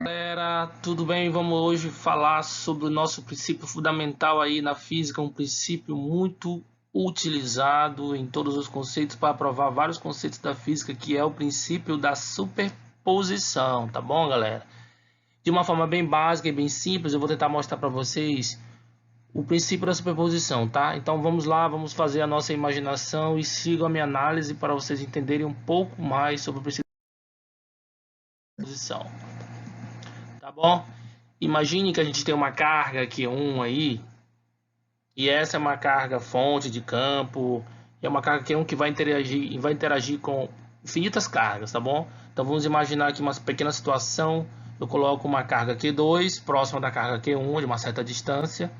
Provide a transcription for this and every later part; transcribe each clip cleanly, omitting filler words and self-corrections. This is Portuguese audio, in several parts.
Galera, tudo bem? Vamos hoje falar sobre o nosso princípio fundamental aí na física, um princípio muito utilizado em todos os conceitos para provar vários conceitos da física, que é o princípio da superposição, tá bom, galera? De uma forma bem básica e bem simples, eu vou tentar mostrar para vocês o princípio da superposição, tá? Então vamos lá, vamos fazer a nossa imaginação e sigam a minha análise para vocês entenderem um pouco mais sobre o princípio da superposição. Tá bom? Imagine que a gente tem uma carga Q1 aí, e essa é uma carga fonte de campo, é uma carga Q1 que vai interagir com infinitas cargas, tá bom? Então vamos imaginar aqui uma pequena situação, eu coloco uma carga Q2 próxima da carga Q1 de uma certa distância,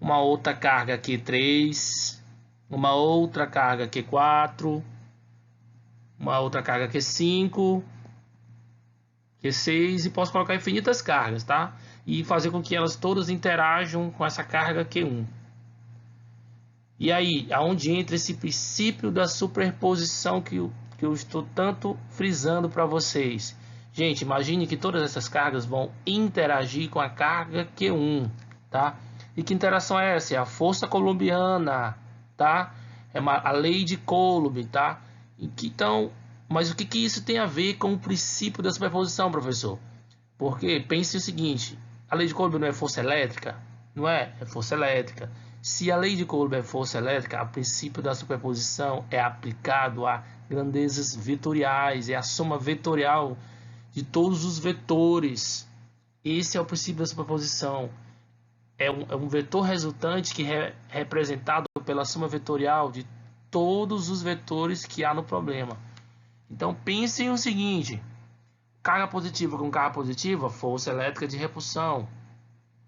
uma outra carga Q3, uma outra carga Q4, uma outra carga Q5, Q6 e posso colocar infinitas cargas, tá? E fazer com que elas todas interajam com essa carga Q1. E aí, aonde entra esse princípio da superposição que eu estou tanto frisando para vocês? Gente, imagine que todas essas cargas vão interagir com a carga Q1, tá? E que interação é essa? É a força coulombiana, tá? É a lei de Coulomb, tá? Então, mas o que isso tem a ver com o princípio da superposição, professor? Porque pense o seguinte, a lei de Coulomb não é força elétrica? Não é? É força elétrica. Se a lei de Coulomb é força elétrica, o princípio da superposição é aplicado a grandezas vetoriais, é a soma vetorial de todos os vetores. Esse é o princípio da superposição. É um vetor resultante que é representado pela soma vetorial de todos os vetores que há no problema. Então pensem o seguinte, carga positiva com carga positiva, força elétrica de repulsão.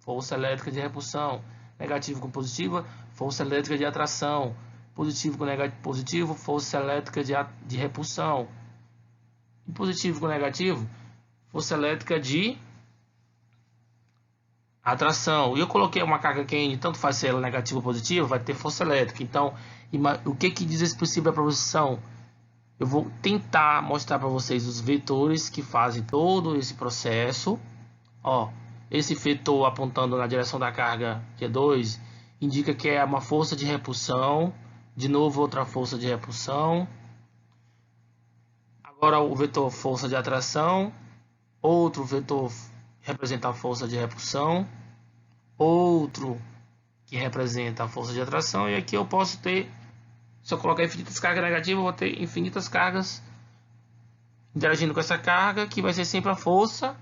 Força elétrica de repulsão. Negativo com positiva, força elétrica de atração. Positivo com positivo, força elétrica de repulsão. E positivo com negativo, força elétrica de atração. E eu coloquei uma carga Q, tanto faz se ela negativa ou positiva, vai ter força elétrica. Então, o que diz esse princípio da proposição? Eu vou tentar mostrar para vocês os vetores que fazem todo esse processo. Ó, esse vetor apontando na direção da carga Q2 indica que é uma força de repulsão. De novo, outra força de repulsão. Agora o vetor força de atração. Outro vetor representa a força de repulsão. Outro que representa a força de atração. E aqui eu posso ter, se eu colocar infinitas cargas negativas, eu vou ter infinitas cargas interagindo com essa carga, que vai ser sempre a força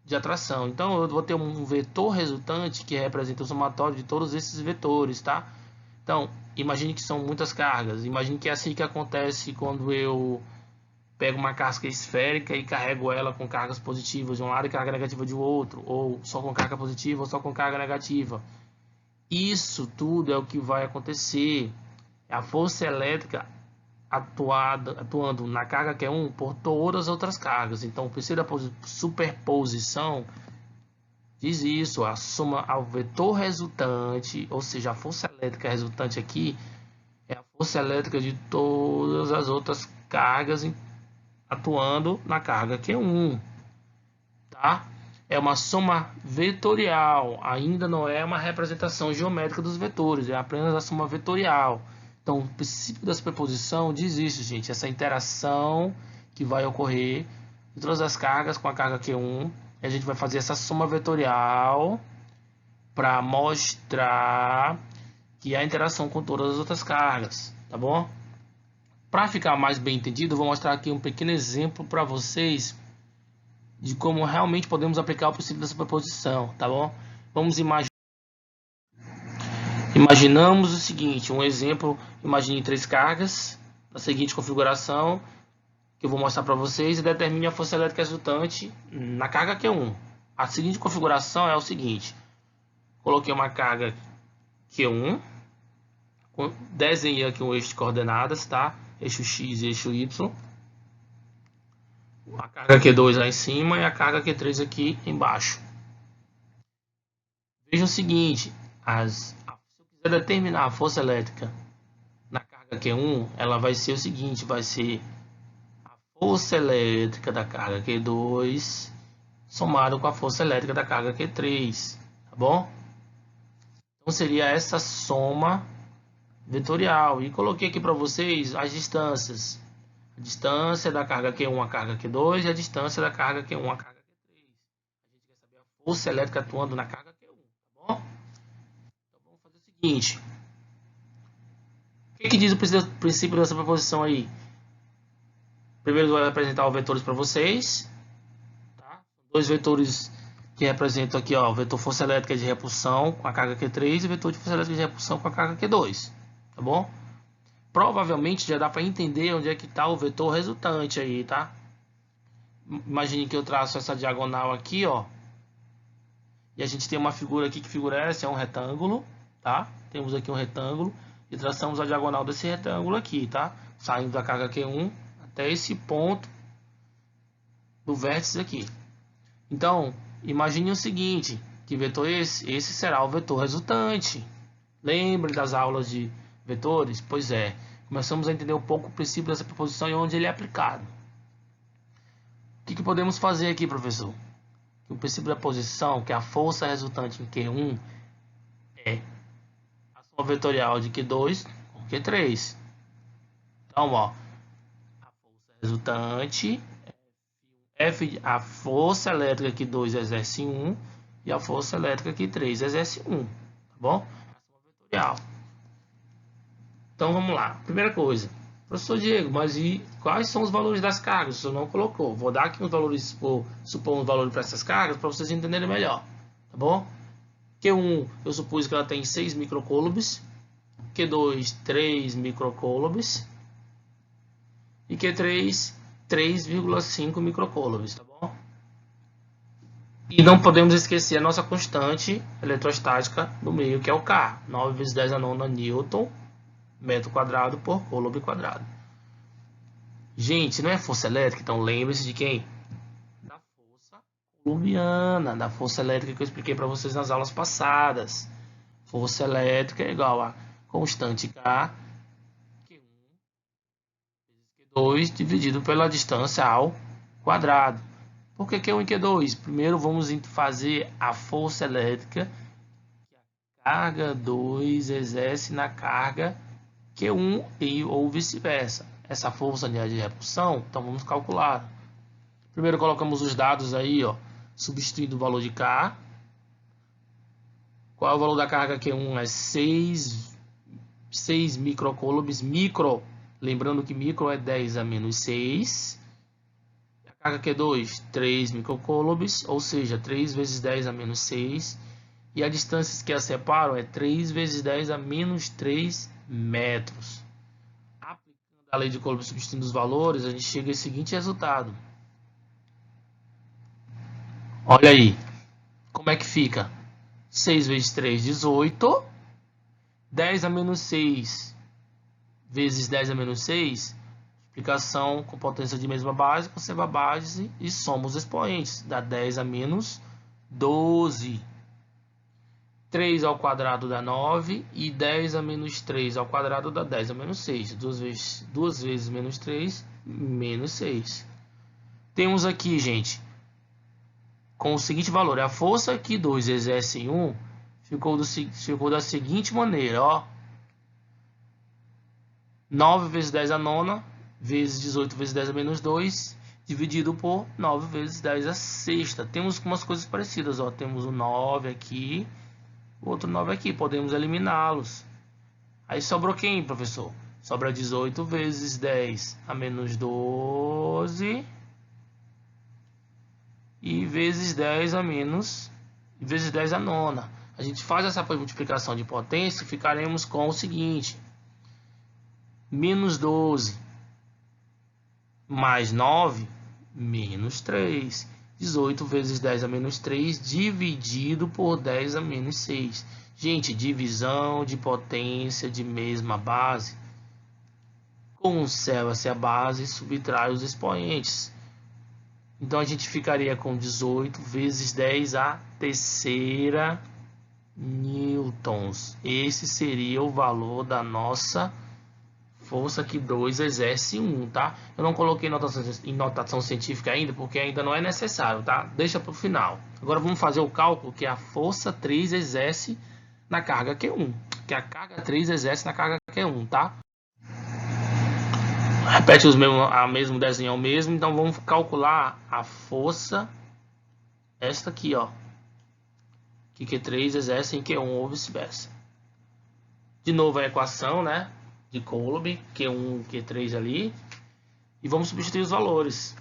de atração. Então eu vou ter um vetor resultante que representa o somatório de todos esses vetores, tá? Então, imagine que são muitas cargas. Imagine que é assim que acontece quando eu pego uma casca esférica e carrego ela com cargas positivas de um lado e carga negativa de outro, ou só com carga positiva ou só com carga negativa. Isso tudo é o que vai acontecer. A força elétrica atuando na carga Q1 por todas as outras cargas. Então, o princípio da superposição diz isso, a soma ao vetor resultante, ou seja, a força elétrica resultante aqui é a força elétrica de todas as outras cargas atuando na carga Q1, tá? É uma soma vetorial, ainda não é uma representação geométrica dos vetores, é apenas a soma vetorial. Então, o princípio da superposição diz isso, gente, essa interação que vai ocorrer de todas as cargas com a carga Q1, e a gente vai fazer essa soma vetorial para mostrar que há interação com todas as outras cargas, tá bom? Para ficar mais bem entendido, eu vou mostrar aqui um pequeno exemplo para vocês de como realmente podemos aplicar o princípio da superposição, tá bom? Vamos imaginar. Imaginamos o seguinte, um exemplo, imagine 3 cargas, na seguinte configuração, que eu vou mostrar para vocês, e determine a força elétrica resultante na carga Q1. A seguinte configuração é o seguinte, coloquei uma carga Q1, desenhei aqui um eixo de coordenadas, tá? Eixo X e eixo Y. A carga Q2 lá em cima e a carga Q3 aqui embaixo. Veja o seguinte, se eu quiser determinar a força elétrica na carga Q1, ela vai ser o seguinte, vai ser a força elétrica da carga Q2 somado com a força elétrica da carga Q3, tá bom? Então seria essa soma vetorial. E coloquei aqui para vocês as distâncias. A distância da carga Q1 à carga Q2 e a distância da carga Q1 à carga Q3. A gente quer saber a força elétrica atuando na carga Q1, tá bom? Então vamos fazer o seguinte. O que diz o princípio dessa proposição aí? Primeiro eu vou apresentar os vetores para vocês. Tá? Dois vetores que representam aqui, ó, o vetor força elétrica de repulsão com a carga Q3 e o vetor de força elétrica de repulsão com a carga Q2. Tá bom? Provavelmente já dá para entender onde é que está o vetor resultante aí, tá? Imagine que eu traço essa diagonal aqui, ó. E a gente tem uma figura aqui, que figura é essa? É um retângulo, tá? Temos aqui um retângulo e traçamos a diagonal desse retângulo aqui, tá? Saindo da carga Q1 até esse ponto do vértice aqui. Então, imagine o seguinte, que vetor esse? Esse será o vetor resultante. Lembre das aulas de vetores? Pois é, começamos a entender um pouco o princípio dessa proposição e onde ele é aplicado. O que podemos fazer aqui, professor? O princípio da posição, que é a força resultante em Q1, é a soma vetorial de Q2 com Q3. Então, ó, a força resultante, a força elétrica que 2 exerce em 1 e a força elétrica que 3 exerce em 1, tá bom? A soma vetorial. Então vamos lá. Primeira coisa, professor Diego, mas e quais são os valores das cargas? O senhor não colocou. Vou dar aqui uns valores, vou supor uns valores para essas cargas para vocês entenderem melhor, tá bom? Q1 eu supus que ela tem 6 microcoulombs, Q2 3 microcoulombs e Q3 3,5 microcoulombs, tá bom? E não podemos esquecer a nossa constante eletrostática no meio, que é o K, 9 vezes 10 a nona Newton metro quadrado por coulomb quadrado. Gente, não é força elétrica, então lembre-se de quem? Da força coulombiana, da força elétrica que eu expliquei para vocês nas aulas passadas. Força elétrica é igual a constante K, Q1 vezes Q2 dividido pela distância ao quadrado. Por que Q1 e Q2? Primeiro vamos fazer a força elétrica que a carga 2 exerce na carga Q1 ou vice-versa. Essa força de repulsão, então vamos calcular. Primeiro colocamos os dados aí, ó, substituindo o valor de K. Qual é o valor da carga Q1? É 6 microcoulombs. Micro, lembrando que micro é 10 a menos 6. A carga Q2, 3 microcoulombs, ou seja, 3 vezes 10 a menos 6. E a distância que a separam é 3 vezes 10 a menos 3 metros. Aplicando a lei de Coulomb substituindo os valores, a gente chega ao seguinte resultado. Olha aí, como é que fica? 6 vezes 3, 18. 10 a menos 6 vezes 10 a menos 6. Multiplicação com potência de mesma base, conserva a base e soma os expoentes. Dá 10 a menos 12. 3 ao quadrado dá 9 e 10 a menos 3 ao quadrado dá 10 a menos 6. 2 vezes menos 3, menos 6. Temos aqui, gente, com o seguinte valor. A força que 2 exerce em 1 ficou da seguinte maneira, ó. 9 vezes 10 a nona, vezes 18 vezes 10 a menos 2, dividido por 9 vezes 10 a sexta. Temos umas coisas parecidas, ó. Temos o 9 aqui, o outro 9 aqui. Podemos eliminá-los. Aí sobrou quem, professor? Sobra 18 vezes 10 a menos 12 e vezes 10 a menos, vezes 10 a nona. A gente faz essa multiplicação de potência e ficaremos com o seguinte: menos 12 mais 9, menos 3. 18 vezes 10 a menos 3 dividido por 10 a menos 6. Gente, divisão de potência de mesma base. Conserva-se a base e subtrai os expoentes. Então a gente ficaria com 18 vezes 10 a terceira newtons. Esse seria o valor da nossa força que 2 exerce 1, tá? Eu não coloquei em notação científica ainda, porque ainda não é necessário, tá? Deixa para o final. Agora vamos fazer o cálculo que a força 3 exerce na carga Q1, que a carga 3 exerce na carga Q1, tá? Repete a mesmo desenho ao mesmo, então vamos calcular a força, esta aqui, ó, que Q3 exerce em Q1 ou vice-versa. De novo a equação, né, de Coulomb, Q1, Q3 ali, e vamos substituir os valores.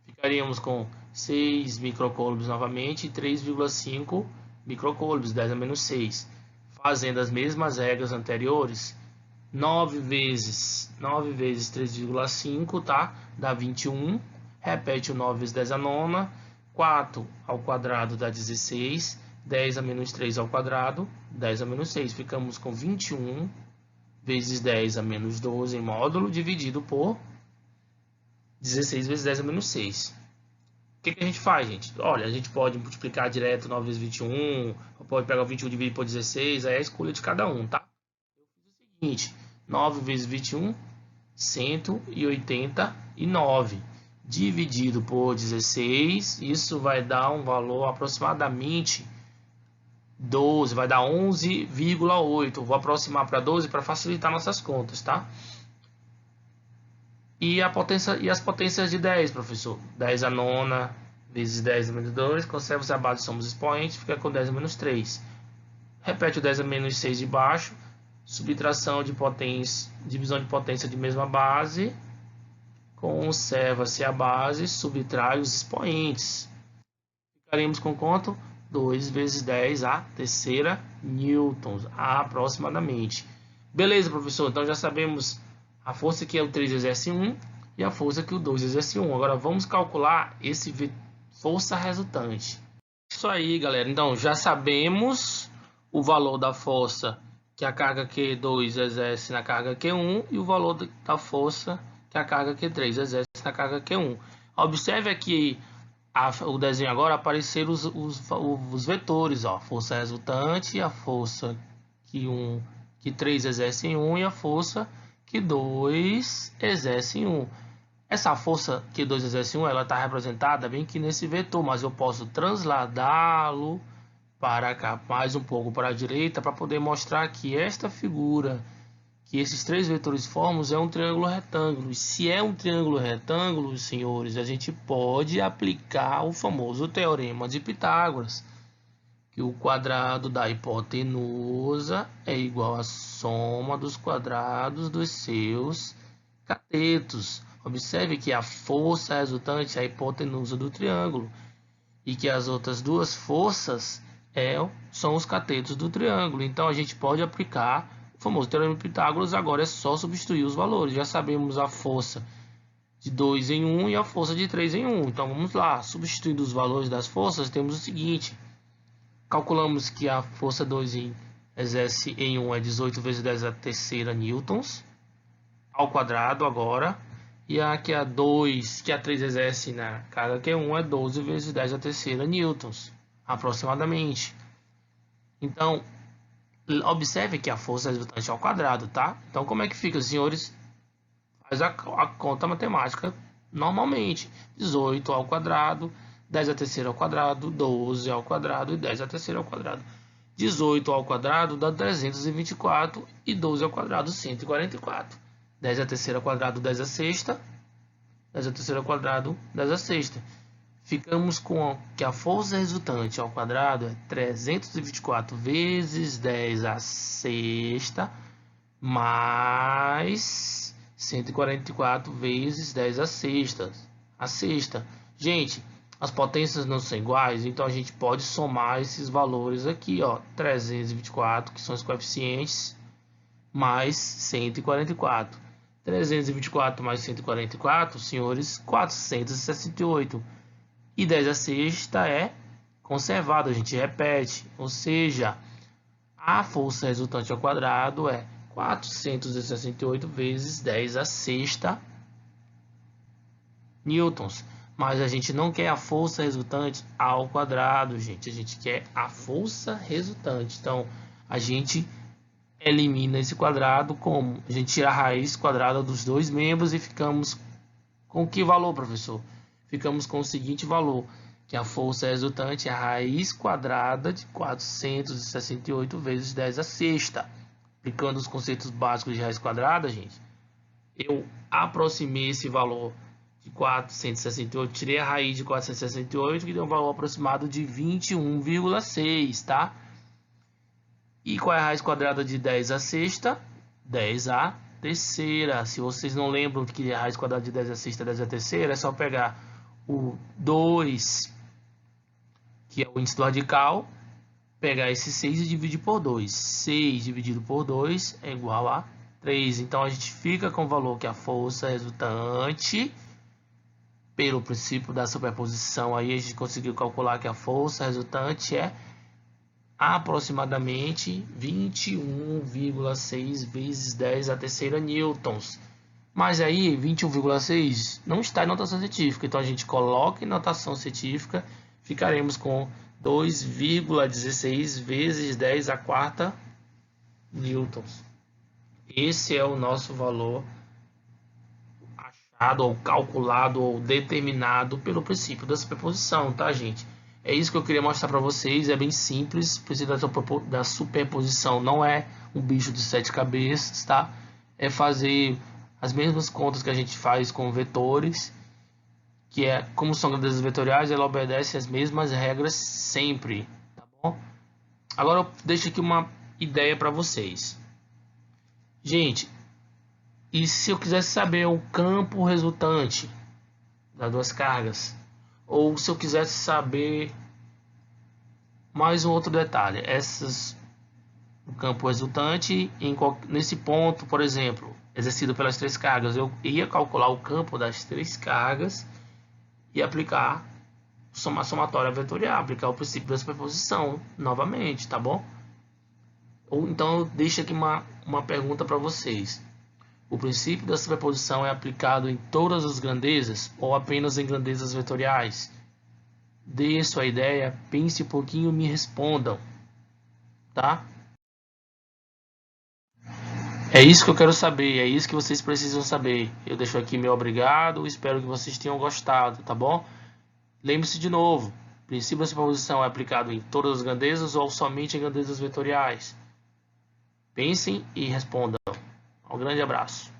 Ficaríamos com 6 microcoulombs novamente e 3,5 microcoulombs, 10 a menos 6. Fazendo as mesmas regras anteriores, 9 vezes 3,5, tá? Dá 21. Repete o 9 vezes 10 a nona. 4 ao quadrado dá 16. 10 a menos 3 ao quadrado, 10 a menos 6. Ficamos com 21 vezes 10 a menos 12 em módulo, dividido por 16 vezes 10 a menos 6. O que a gente faz, gente? Olha, a gente pode multiplicar direto 9 vezes 21, ou pode pegar o 21 e dividir por 16, aí é a escolha de cada um, tá? Eu fiz o seguinte, 9 vezes 21, 189. Dividido por 16, isso vai dar um valor aproximadamente 12, vai dar 11,8. Vou aproximar para 12 para facilitar nossas contas, tá? E as potências de 10, professor? 10 a nona vezes 10 a menos 2, conserva-se a base, somos expoentes, fica com 10 a menos 3. Repete o 10 a menos 6 de baixo, subtração de potência, divisão de potência de mesma base, conserva-se a base, subtrai os expoentes. Ficaremos com quanto? 2 vezes 10 a terceira newtons, aproximadamente. Beleza, professor, então já sabemos a força que o 3 exerce 1 e a força que o 2 exerce 1. Agora vamos calcular esse força resultante. Isso aí, galera. Então já sabemos o valor da força que a carga Q2 exerce na carga Q1 e o valor da força que a carga Q3 exerce na carga Q1. Observe aqui o desenho agora apareceram os vetores, ó, força resultante, a força que 3 exerce em 1 e a força que 2 exerce em 1. Essa força que 2 exerce em 1, ela está representada bem aqui nesse vetor, mas eu posso transladá-lo para cá, mais um pouco para a direita, para poder mostrar que esta figura que esses três vetores formam é um triângulo retângulo. E se é um triângulo retângulo, senhores, a gente pode aplicar o famoso teorema de Pitágoras, que o quadrado da hipotenusa é igual à soma dos quadrados dos seus catetos. Observe que a força resultante é a hipotenusa do triângulo e que as outras duas forças são os catetos do triângulo. Então a gente pode aplicar o famoso teorema de Pitágoras. Agora é só substituir os valores. Já sabemos a força de 2 em 1 e a força de 3 em 1. Então vamos lá, substituindo os valores das forças, temos o seguinte: calculamos que a força 2 exerce em 1 é 18 vezes 10 a terceira newtons ao quadrado agora, e a 3 exerce na carga Q1 é 12 vezes 10 a terceira newtons aproximadamente. Então observe que a força resultante é ao quadrado, tá? Então como é que fica, senhores? Faz a conta matemática normalmente. 18 ao quadrado, 10 a terceira ao quadrado, 12 ao quadrado e 10 a terceira ao quadrado. 18 ao quadrado dá 324 e 12 ao quadrado 144. 10 a terceira ao quadrado, 10 a sexta. 10 a terceira ao quadrado, 10 a sexta. Ficamos com que a força resultante ao quadrado é 324 vezes 10 a sexta mais 144 vezes 10 a sexta. Gente, as potências não são iguais, então a gente pode somar esses valores aqui, ó, 324, que são os coeficientes, mais 144. 324 mais 144, senhores, 468. E 10 a sexta é conservado, a gente repete. Ou seja, a força resultante ao quadrado é 468 vezes 10 a sexta newtons. Mas a gente não quer a força resultante ao quadrado, gente. A gente quer a força resultante. Então, a gente elimina esse quadrado como? A gente tira a raiz quadrada dos dois membros e ficamos com que valor, professor? Ficamos com o seguinte valor, que a força resultante é a raiz quadrada de 468 vezes 10 a sexta. Aplicando os conceitos básicos de raiz quadrada, gente, eu aproximei esse valor de 468, tirei a raiz de 468, que deu um valor aproximado de 21,6, tá? E qual é a raiz quadrada de 10 a sexta? 10 a terceira. Se vocês não lembram que a raiz quadrada de 10 a sexta é 10 a terceira, é só pegar o 2, que é o índice do radical, pegar esse 6 e dividir por 2. 6 dividido por 2 é igual a 3. Então, a gente fica com o valor que a força resultante, pelo princípio da superposição, aí a gente conseguiu calcular que a força resultante é aproximadamente 21,6 vezes 10 a terceira newtons. Mas aí 21,6 não está em notação científica, então a gente coloca em notação científica, ficaremos com 2,16 vezes 10 a quarta newtons. Esse é o nosso valor achado, ou calculado, ou determinado pelo princípio da superposição, tá, gente? É isso que eu queria mostrar para vocês, é bem simples. O princípio da superposição não é um bicho de 7 cabeças, tá? É fazer as mesmas contas que a gente faz com vetores, que é, como são grandezas vetoriais, ela obedece as mesmas regras sempre, tá bom? Agora eu deixo aqui uma ideia para vocês. Gente, e se eu quisesse saber o campo resultante das duas cargas? Ou se eu quisesse saber mais um outro detalhe, o campo resultante nesse ponto, por exemplo, exercido pelas três cargas, eu ia calcular o campo das três cargas e aplicar a somatória vetorial, aplicar o princípio da superposição novamente, tá bom? Ou então eu deixo aqui uma pergunta para vocês. O princípio da superposição é aplicado em todas as grandezas ou apenas em grandezas vetoriais? Dê sua ideia, pense um pouquinho e me respondam, tá? É isso que eu quero saber, é isso que vocês precisam saber. Eu deixo aqui meu obrigado, espero que vocês tenham gostado, tá bom? Lembre-se de novo, o princípio da superposição é aplicado em todas as grandezas ou somente em grandezas vetoriais? Pensem e respondam. Um grande abraço.